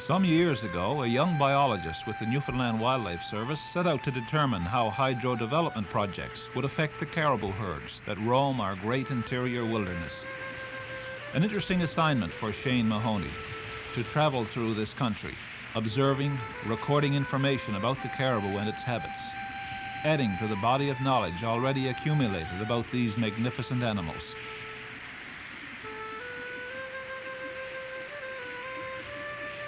Some years ago, a young biologist with the Newfoundland Wildlife Service set out to determine how hydro-development projects would affect the caribou herds that roam our great interior wilderness. An interesting assignment for Shane Mahoney, to travel through this country, observing, recording information about the caribou and its habits, adding to the body of knowledge already accumulated about these magnificent animals.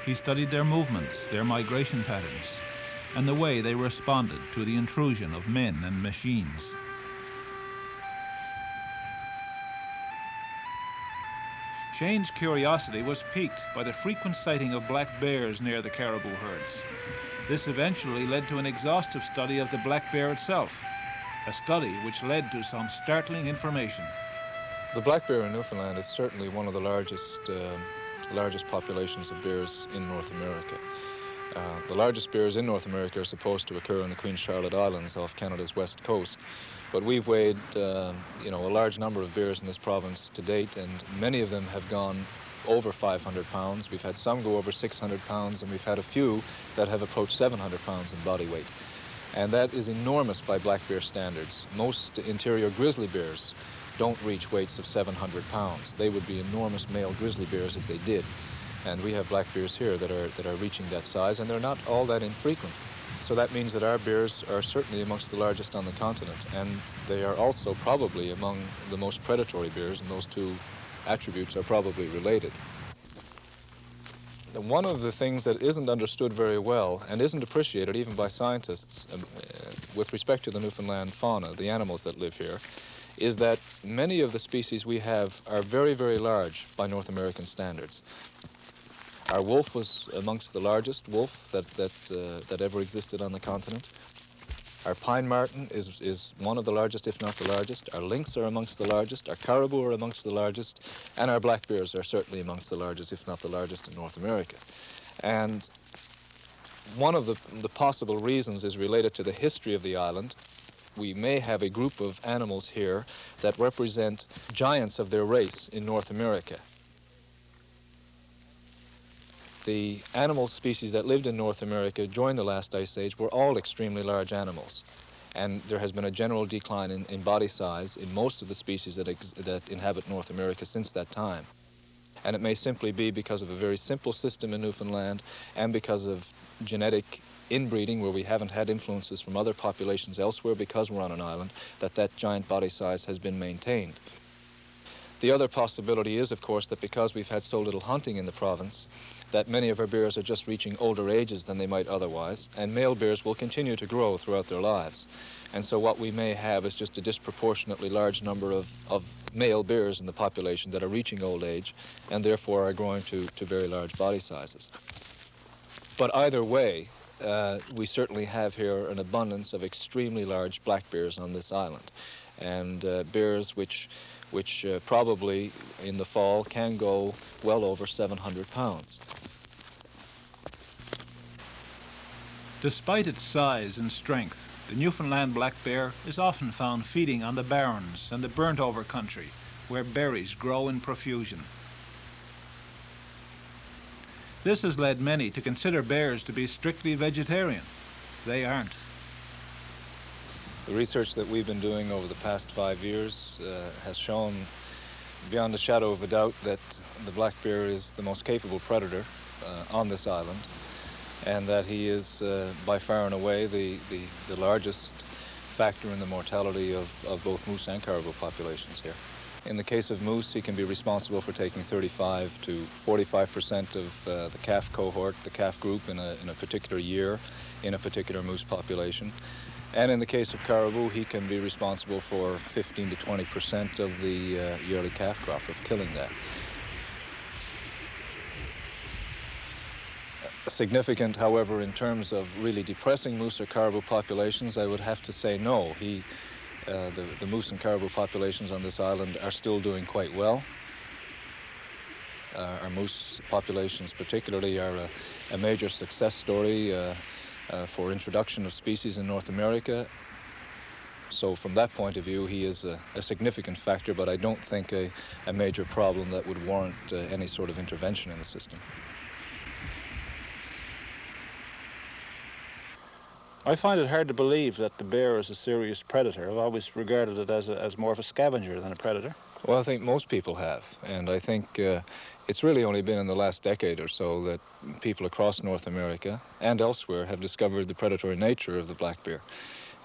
He studied their movements, their migration patterns, and the way they responded to the intrusion of men and machines. Shane's curiosity was piqued by the frequent sighting of black bears near the caribou herds. This eventually led to an exhaustive study of the black bear itself, a study which led to some startling information. The black bear in Newfoundland is certainly one of the largest populations of bears in North America. The largest bears in North America are supposed to occur in the Queen Charlotte Islands off Canada's west coast. But we've weighed, a large number of bears in this province to date, and many of them have gone over 500 pounds. We've had some go over 600 pounds, and we've had a few that have approached 700 pounds in body weight. And that is enormous by black bear standards. Most interior grizzly bears don't reach weights of 700 pounds. They would be enormous male grizzly bears if they did. And we have black bears here that are reaching that size, and they're not all that infrequent. So that means that our bears are certainly amongst the largest on the continent, and they are also probably among the most predatory bears, and those two attributes are probably related. One of the things that isn't understood very well and isn't appreciated even by scientists with respect to the Newfoundland fauna, the animals that live here, is that many of the species we have are very, very large by North American standards. Our wolf was amongst the largest wolf that ever existed on the continent. Our pine marten is one of the largest, if not the largest. Our lynx are amongst the largest. Our caribou are amongst the largest. And our black bears are certainly amongst the largest, if not the largest, in North America. And one of the possible reasons is related to the history of the island. We may have a group of animals here that represent giants of their race in North America. The animal species that lived in North America during the last ice age were all extremely large animals. And there has been a general decline in body size in most of the species that inhabit North America since that time. And it may simply be because of a very simple system in Newfoundland and because of genetic inbreeding where we haven't had influences from other populations elsewhere because we're on an island, that giant body size has been maintained. The other possibility is, of course, that because we've had so little hunting in the province, that many of our bears are just reaching older ages than they might otherwise, and male bears will continue to grow throughout their lives. And so what we may have is just a disproportionately large number of male bears in the population that are reaching old age and therefore are growing to very large body sizes. But either way, we certainly have here an abundance of extremely large black bears on this island, and bears which probably in the fall can go well over 700 pounds. Despite its size and strength, the Newfoundland black bear is often found feeding on the barrens and the burnt-over country, where berries grow in profusion. This has led many to consider bears to be strictly vegetarian. They aren't. The research that we've been doing over the past 5 years has shown beyond a shadow of a doubt that the black bear is the most capable predator on this island, and that he is by far and away the largest factor in the mortality of both moose and caribou populations here. In the case of moose, he can be responsible for taking 35 to 45% of the calf cohort, the calf group in a particular year in a particular moose population. And in the case of caribou, he can be responsible for 15 to 20% of the yearly calf crop, of killing that. Significant, however, in terms of really depressing moose or caribou populations, I would have to say no. The moose and caribou populations on this island are still doing quite well. Our moose populations particularly are a major success story for introduction of species in North America. So from that point of view, he is a significant factor, but I don't think a major problem that would warrant any sort of intervention in the system. I find it hard to believe that the bear is a serious predator. I've always regarded it as more of a scavenger than a predator. Well, I think most people have, and I think it's really only been in the last decade or so that people across North America and elsewhere have discovered the predatory nature of the black bear.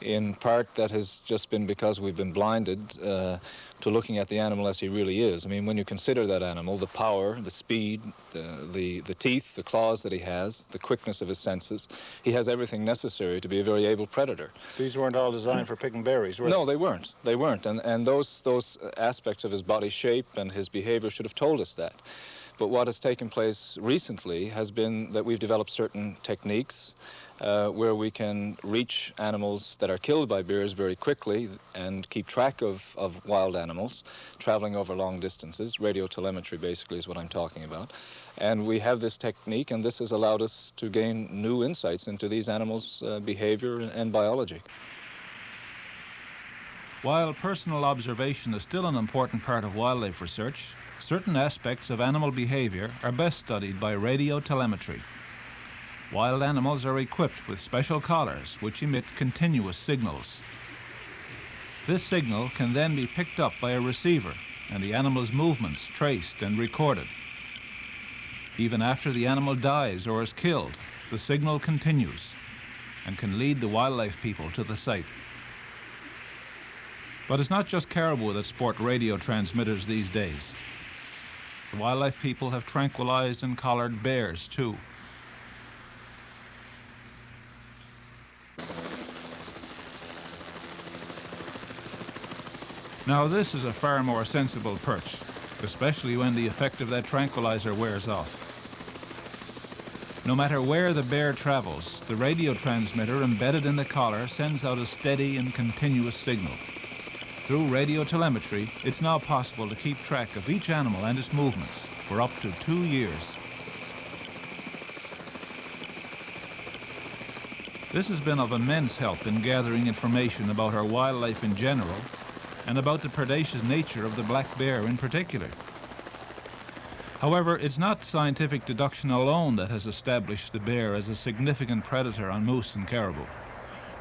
In part, that has just been because we've been blinded to looking at the animal as he really is. I mean, when you consider that animal, the power, the speed, the teeth, the claws that he has, the quickness of his senses, he has everything necessary to be a very able predator. These weren't all designed for picking berries, were they? No, they weren't. They weren't. And those aspects of his body shape and his behavior should have told us that. But what has taken place recently has been that we've developed certain techniques where we can reach animals that are killed by bears very quickly and keep track of wild animals traveling over long distances. Radio telemetry basically is what I'm talking about. And we have this technique, and this has allowed us to gain new insights into these animals' behavior and biology. While personal observation is still an important part of wildlife research, certain aspects of animal behavior are best studied by radio telemetry. Wild animals are equipped with special collars which emit continuous signals. This signal can then be picked up by a receiver and the animal's movements traced and recorded. Even after the animal dies or is killed, the signal continues and can lead the wildlife people to the site. But it's not just caribou that sport radio transmitters these days. The wildlife people have tranquilized and collared bears too. Now this is a far more sensible perch, especially when the effect of that tranquilizer wears off. No matter where the bear travels, the radio transmitter embedded in the collar sends out a steady and continuous signal. Through radio telemetry, it's now possible to keep track of each animal and its movements for up to 2 years. This has been of immense help in gathering information about our wildlife in general and about the predaceous nature of the black bear in particular. However, it's not scientific deduction alone that has established the bear as a significant predator on moose and caribou.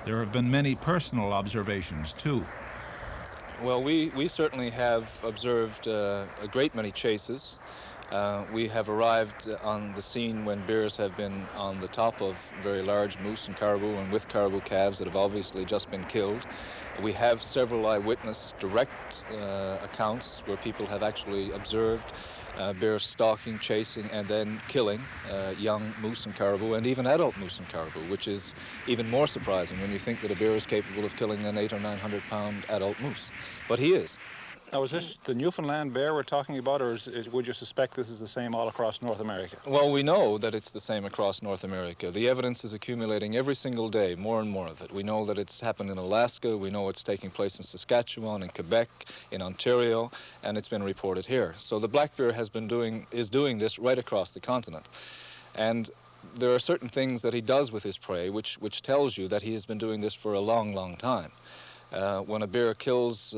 There have been many personal observations too. Well, we certainly have observed a great many chases. We have arrived on the scene when bears have been on the top of very large moose and caribou and with caribou calves that have obviously just been killed. We have several eyewitness direct accounts where people have actually observed bears stalking, chasing, and then killing young moose and caribou, and even adult moose and caribou, which is even more surprising when you think that a bear is capable of killing an 800 or 900 pound adult moose. But he is. Now, is this the Newfoundland bear we're talking about, or would you suspect this is the same all across North America? Well, we know that it's the same across North America. The evidence is accumulating every single day, more and more of it. We know that it's happened in Alaska, we know it's taking place in Saskatchewan, in Quebec, in Ontario, and it's been reported here. So the black bear is doing this right across the continent. And there are certain things that he does with his prey which tells you that he has been doing this for a long, long time. When a bear kills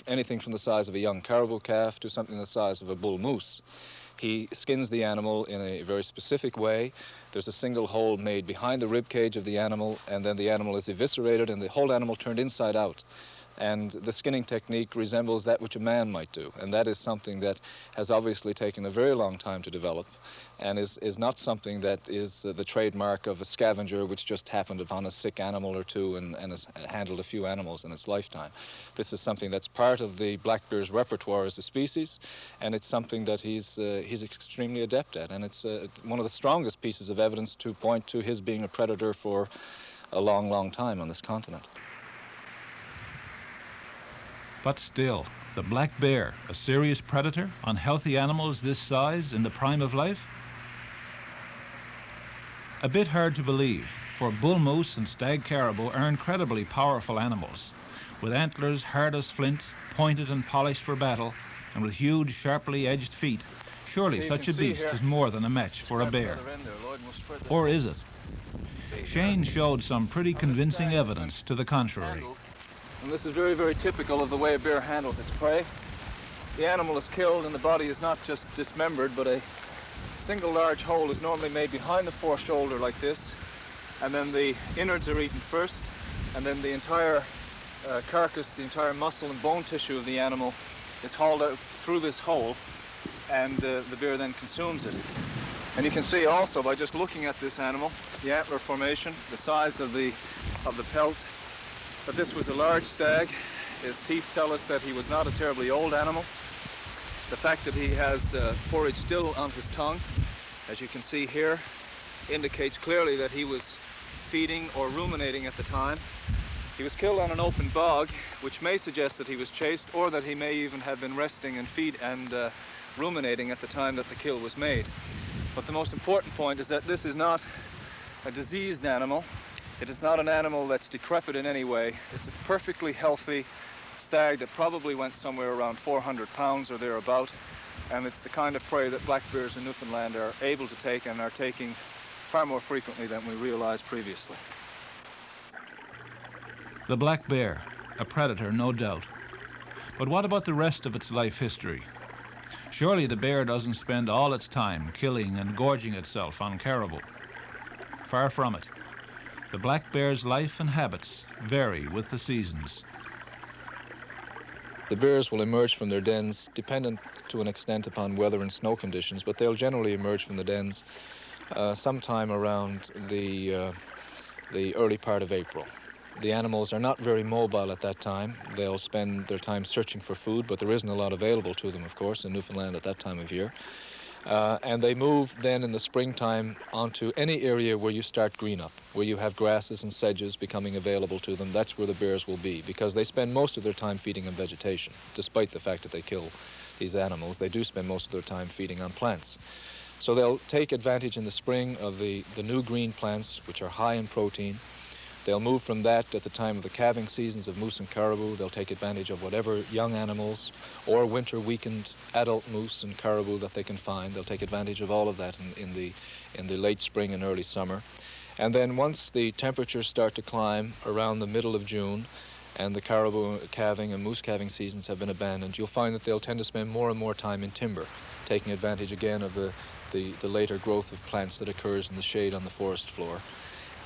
anything from the size of a young caribou calf to something the size of a bull moose, he skins the animal in a very specific way. There's a single hole made behind the rib cage of the animal, and then the animal is eviscerated and the whole animal turned inside out. And the skinning technique resembles that which a man might do, and that is something that has obviously taken a very long time to develop and is not something that is the trademark of a scavenger which just happened upon a sick animal or two and has handled a few animals in its lifetime. This is something that's part of the black bear's repertoire as a species, and it's something that he's extremely adept at, and it's one of the strongest pieces of evidence to point to his being a predator for a long, long time on this continent. But still, the black bear, a serious predator on healthy animals this size in the prime of life? A bit hard to believe, for bull moose and stag caribou are incredibly powerful animals, with antlers hard as flint, pointed and polished for battle, and with huge, sharply edged feet. Surely such a beast is more than a match for a bear. Or is it? Shane showed some pretty convincing evidence to the contrary. And this is very, very typical of the way a bear handles its prey. The animal is killed and the body is not just dismembered, but a single large hole is normally made behind the foreshoulder like this, and then the innards are eaten first, and then the entire carcass, the entire muscle and bone tissue of the animal is hauled out through this hole, and the bear then consumes it. And you can see also by just looking at this animal, the antler formation, the size of the pelt, that this was a large stag. His teeth tell us that he was not a terribly old animal. The fact that he has forage still on his tongue, as you can see here, indicates clearly that he was feeding or ruminating at the time. He was killed on an open bog, which may suggest that he was chased, or that he may even have been resting and ruminating at the time that the kill was made. But the most important point is that this is not a diseased animal. It is not an animal that's decrepit in any way. It's a perfectly healthy stag that probably went somewhere around 400 pounds or thereabout. And it's the kind of prey that black bears in Newfoundland are able to take, and are taking far more frequently than we realized previously. The black bear, a predator, no doubt. But what about the rest of its life history? Surely the bear doesn't spend all its time killing and gorging itself on caribou. Far from it. The black bear's life and habits vary with the seasons. The bears will emerge from their dens, dependent to an extent upon weather and snow conditions, but they'll generally emerge from the dens sometime around the early part of April. The animals are not very mobile at that time. They'll spend their time searching for food, but there isn't a lot available to them, of course, in Newfoundland at that time of year. And they move then in the springtime onto any area where you start green up, where you have grasses and sedges becoming available to them. That's where the bears will be, because they spend most of their time feeding on vegetation. Despite the fact that they kill these animals, they do spend most of their time feeding on plants. So they'll take advantage in the spring of the new green plants, which are high in protein. They'll move from that at the time of the calving seasons of moose and caribou. They'll take advantage of whatever young animals or winter weakened adult moose and caribou that they can find. They'll take advantage of all of that in the late spring and early summer. And then once the temperatures start to climb around the middle of June and the caribou calving and moose calving seasons have been abandoned, you'll find that they'll tend to spend more and more time in timber, taking advantage again of the later growth of plants that occurs in the shade on the forest floor,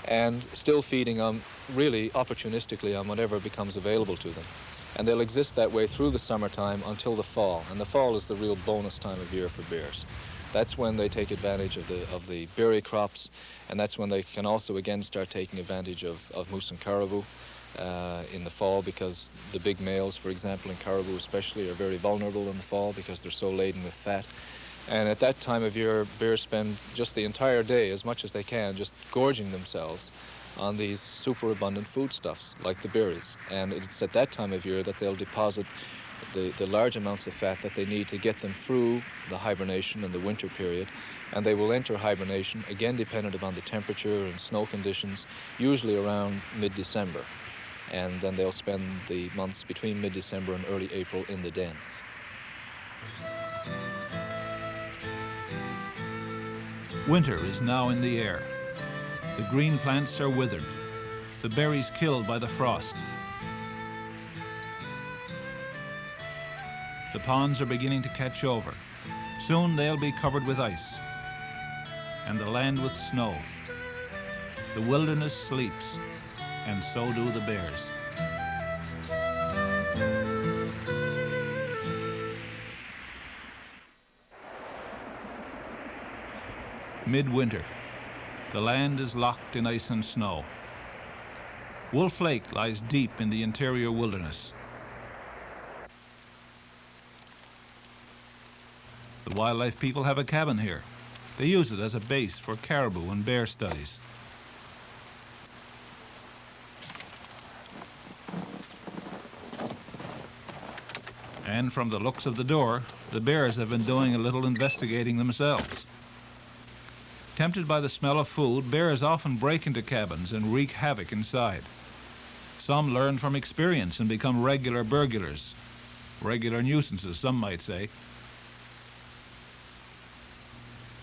and still feeding on, really opportunistically, on whatever becomes available to them. And they'll exist that way through the summertime until the fall, and the fall is the real bonus time of year for bears. That's when they take advantage of the berry crops, and that's when they can also again start taking advantage of moose and caribou in the fall, because the big males, for example, in caribou especially, are very vulnerable in the fall because they're so laden with fat. And at that time of year, bears spend just the entire day, as much as they can, just gorging themselves on these superabundant foodstuffs, like the berries. And it's at that time of year that they'll deposit the large amounts of fat that they need to get them through the hibernation and the winter period. And they will enter hibernation, again dependent upon the temperature and snow conditions, usually around mid-December. And then they'll spend the months between mid-December and early April in the den. Winter is now in the air. The green plants are withered, the berries killed by the frost. The ponds are beginning to catch over. Soon they'll be covered with ice, and the land with snow. The wilderness sleeps, and so do the bears. Midwinter. The land is locked in ice and snow. Wolf Lake lies deep in the interior wilderness. The wildlife people have a cabin here. They use it as a base for caribou and bear studies. And from the looks of the door, the bears have been doing a little investigating themselves. Tempted by the smell of food, bears often break into cabins and wreak havoc inside. Some learn from experience and become regular burglars. Regular nuisances, some might say.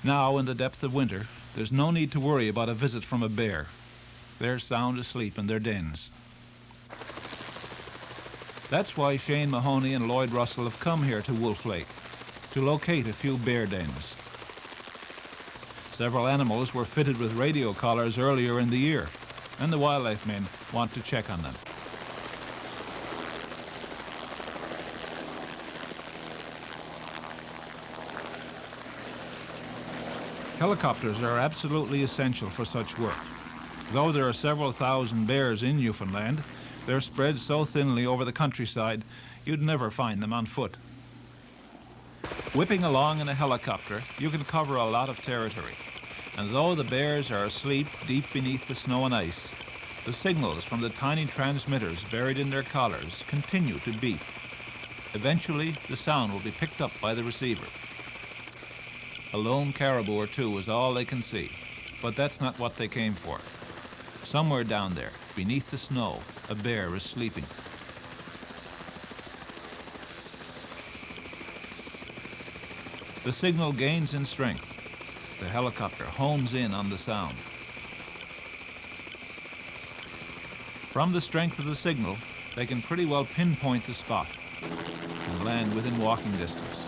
Now, in the depth of winter, there's no need to worry about a visit from a bear. They're sound asleep in their dens. That's why Shane Mahoney and Lloyd Russell have come here to Wolf Lake, to locate a few bear dens. Several animals were fitted with radio collars earlier in the year, and the wildlife men want to check on them. Helicopters are absolutely essential for such work. Though there are several thousand bears in Newfoundland, they're spread so thinly over the countryside you'd never find them on foot. Whipping along in a helicopter, you can cover a lot of territory. And though the bears are asleep deep beneath the snow and ice, the signals from the tiny transmitters buried in their collars continue to beep. Eventually, the sound will be picked up by the receiver. A lone caribou or two is all they can see, but that's not what they came for. Somewhere down there, beneath the snow, a bear is sleeping. The signal gains in strength. The helicopter homes in on the sound. From the strength of the signal, they can pretty well pinpoint the spot and land within walking distance.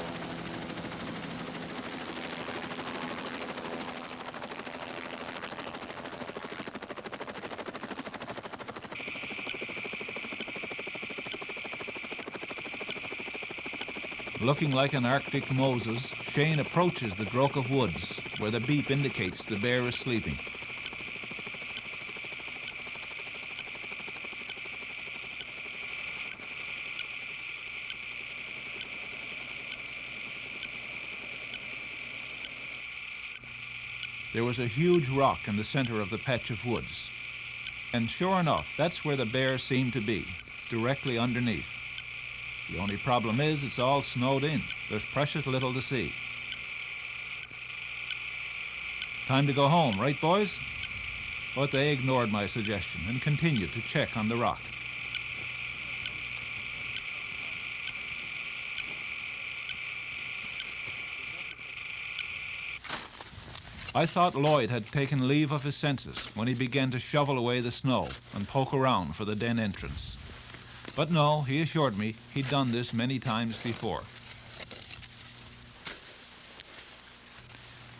Looking like an Arctic Moses, Shane approaches the droke of woods, where the beep indicates the bear is sleeping. There was a huge rock in the center of the patch of woods. And sure enough, that's where the bear seemed to be, directly underneath. The only problem is it's all snowed in. There's precious little to see. Time to go home, right, boys? But they ignored my suggestion and continued to check on the rock. I thought Lloyd had taken leave of his senses when he began to shovel away the snow and poke around for the den entrance. But no, he assured me he'd done this many times before.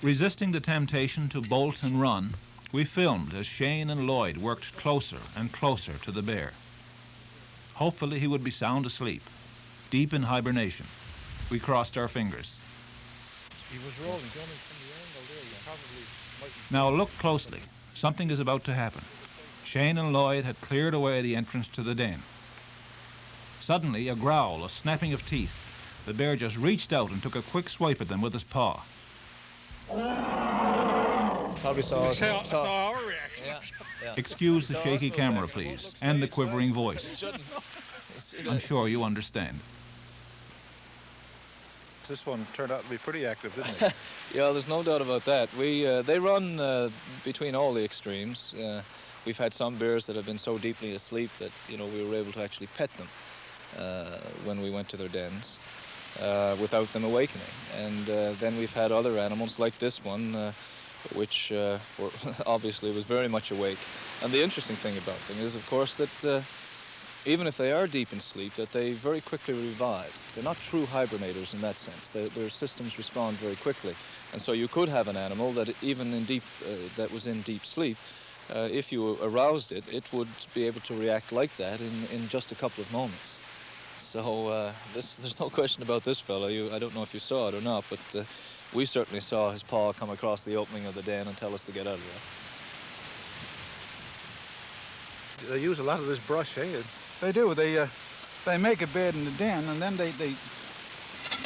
Resisting the temptation to bolt and run, we filmed as Shane and Lloyd worked closer and closer to the bear. Hopefully he would be sound asleep, deep in hibernation. We crossed our fingers. He was rolling from the angle there. You probably might be. Now look closely. Something is about to happen. Shane and Lloyd had cleared away the entrance to the den. Suddenly, a growl, a snapping of teeth. The bear just reached out and took a quick swipe at them with his paw. Probably saw our reaction. Yeah. Excuse the shaky camera, please, and the quivering voice. I'm sure you understand. This one turned out to be pretty active, didn't it? Yeah, there's no doubt about that. They run between all the extremes. We've had some bears that have been so deeply asleep that we were able to actually pet them when we went to their dens without them awakening. And then we've had other animals like this one, which obviously was very much awake. And the interesting thing about them is, of course, that even if they are deep in sleep, that they very quickly revive. They're not true hibernators in that sense. Their systems respond very quickly. And so you could have an animal that even in that was in deep sleep, if you aroused it, it would be able to react like that in just a couple of moments. So there's no question about this fellow. I don't know if you saw it or not, but we certainly saw his paw come across the opening of the den and tell us to get out of there. They use a lot of this brush, eh? They do. They make a bed in the den, and then they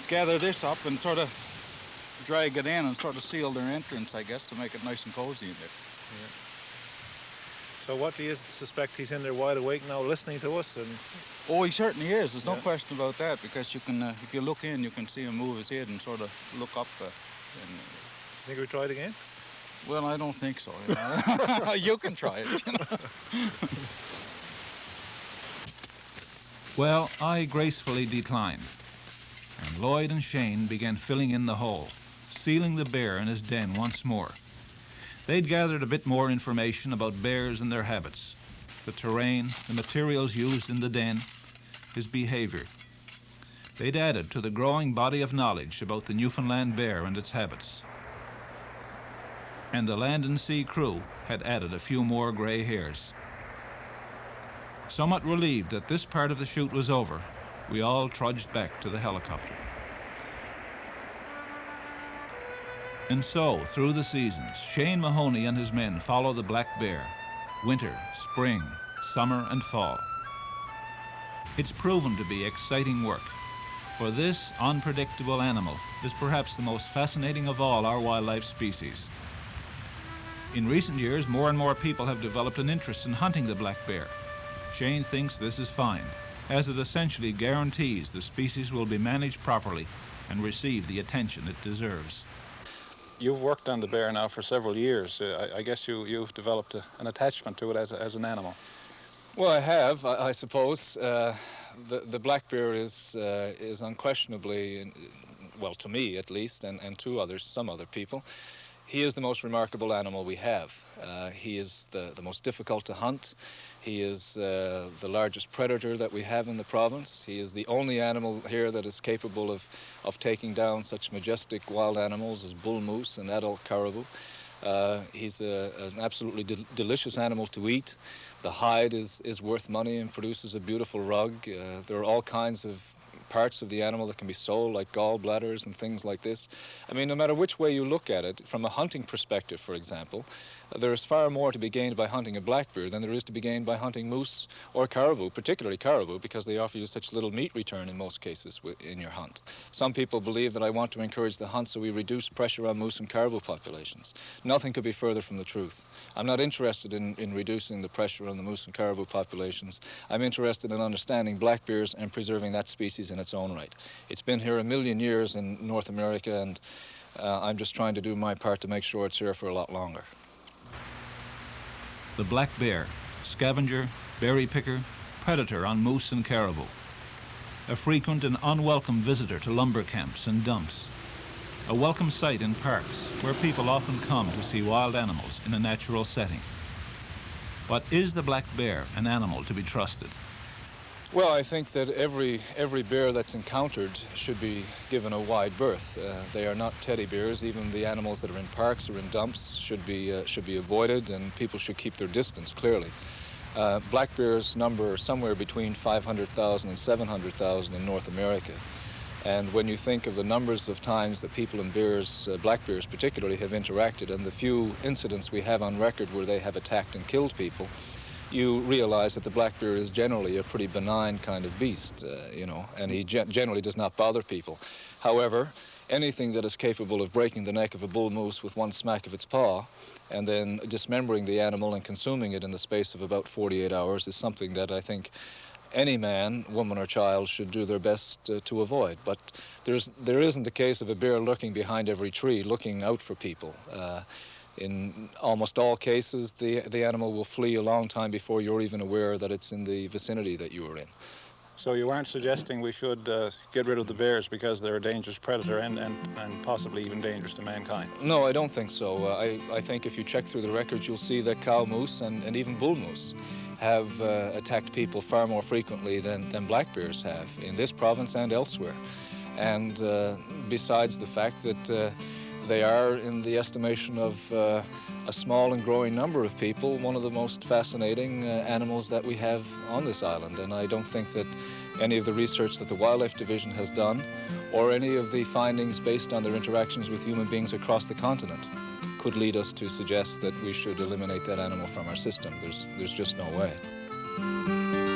gather this up and sort of drag it in and sort of seal their entrance, I guess, to make it nice and cozy in there. Yeah. So what do you suspect? He's in there wide awake now, listening to us? And Oh, he certainly is. There's no question about that, because you can, if you look in, you can see him move his head and sort of look up. think we try it again? Well, I don't think so. You can try it. Well, I gracefully declined, and Lloyd and Shane began filling in the hole, sealing the bear in his den once more. They'd gathered a bit more information about bears and their habits, the terrain, the materials used in the den, his behavior. They'd added to the growing body of knowledge about the Newfoundland bear and its habits. and the land and sea crew had added a few more gray hairs. Somewhat relieved that this part of the shoot was over, we all trudged back to the helicopter. And so, through the seasons, Shane Mahoney and his men follow the black bear, winter, spring, summer, and fall. It's proven to be exciting work, for this unpredictable animal is perhaps the most fascinating of all our wildlife species. In recent years, more and more people have developed an interest in hunting the black bear. Shane thinks this is fine, as it essentially guarantees the species will be managed properly and receive the attention it deserves. You've worked on the bear now for several years. I guess you've developed an attachment to it as an animal. Well, I have, I suppose. The black bear is unquestionably, well, to me at least, and to others, some other people, he is the most remarkable animal we have. He is the most difficult to hunt. He is the largest predator that we have in the province. He is the only animal here that is capable of taking down such majestic wild animals as bull moose and adult caribou. He's an absolutely delicious animal to eat. The hide is worth money and produces a beautiful rug. There are all kinds of parts of the animal that can be sold, like gallbladders and things like this. I mean, no matter which way you look at it, from a hunting perspective, for example, there is far more to be gained by hunting a black bear than there is to be gained by hunting moose or caribou, particularly caribou, because they offer you such little meat return in most cases in your hunt. Some people believe that I want to encourage the hunt so we reduce pressure on moose and caribou populations. Nothing could be further from the truth. I'm not interested in reducing the pressure on the moose and caribou populations. I'm interested in understanding black bears and preserving that species in its own right. It's been here 1,000,000 years in North America, and I'm just trying to do my part to make sure it's here for a lot longer. The black bear, scavenger, berry picker, predator on moose and caribou. A frequent and unwelcome visitor to lumber camps and dumps. A welcome sight in parks where people often come to see wild animals in a natural setting. But is the black bear an animal to be trusted? Well, I think that every bear that's encountered should be given a wide berth. They are not teddy bears. Even the animals that are in parks or in dumps should be avoided, and people should keep their distance, clearly. Black bears number somewhere between 500,000 and 700,000 in North America. And when you think of the numbers of times that people and bears, black bears particularly, have interacted, and the few incidents we have on record where they have attacked and killed people, you realize that the black bear is generally a pretty benign kind of beast, and he generally does not bother people. However, anything that is capable of breaking the neck of a bull moose with one smack of its paw and then dismembering the animal and consuming it in the space of about 48 hours is something that I think any man, woman, or child should do their best to avoid. But there isn't a case of a bear lurking behind every tree, looking out for people. In almost all cases, the animal will flee a long time before you're even aware that it's in the vicinity that you are in. So you aren't suggesting we should get rid of the bears because they're a dangerous predator and possibly even dangerous to mankind? No, I don't think so. I think if you check through the records, you'll see that cow moose and even bull moose have attacked people far more frequently than black bears have in this province and elsewhere. And besides the fact that they are, in the estimation of a small and growing number of people, one of the most fascinating animals that we have on this island. And I don't think that any of the research that the Wildlife Division has done, or any of the findings based on their interactions with human beings across the continent, could lead us to suggest that we should eliminate that animal from our system. There's just no way.